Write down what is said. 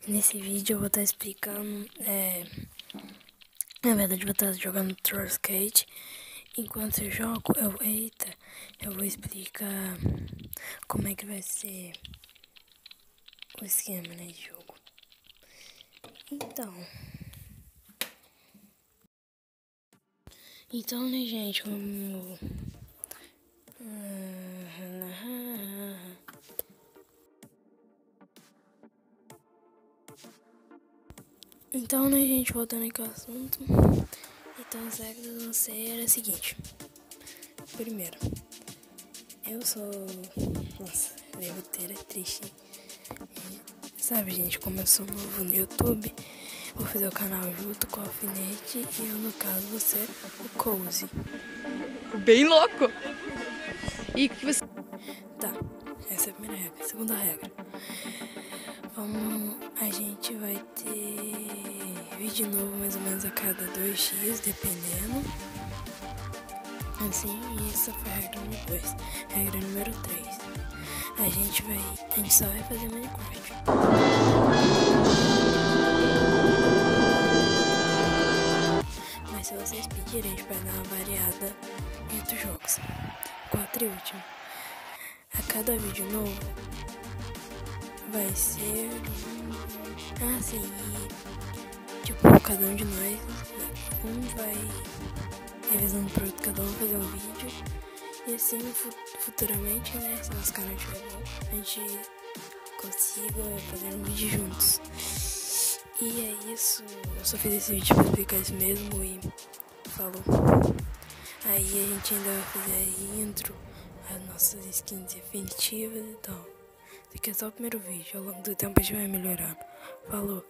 Nesse vídeo eu vou estar explicando, na verdade eu vou estar jogando Trollskate. Enquanto eu jogo, eu vou explicar como é que vai ser o esquema, né, de jogo. Então, né, gente, vamos... Então, né, gente, voltando aqui ao assunto. Então, as regras vão ser a seguinte. Primeiro, eu sou... Nossa, meu roteiro é triste. Sabe, gente, como eu sou novo no YouTube, vou fazer o canal junto com o Alfinete e eu, no caso, vou ser o Cozy. Bem louco! E que você... Tá, essa é a primeira regra. Segunda regra. A gente vai ter vídeo novo mais ou menos a cada 2 dias, dependendo. Assim, e essa foi a regra número 2. Regra número 3. A gente só vai fazer Minecraft. Mas se vocês pedirem, a gente vai dar uma variada entre os jogos. 4 e último. A cada vídeo novo vai ser tipo, cada um de nós vai revisando pro outro, cada um vai fazer um vídeo. E assim, futuramente, né, se nosso canal estiver bom, a gente consiga fazer um vídeo juntos. E é isso, eu só fiz esse vídeo pra explicar isso mesmo e falou. Aí a gente ainda vai fazer a intro, as nossas skins definitivas e tal. Isso aqui é só o primeiro vídeo, ao longo do tempo a gente vai melhorando. Falou!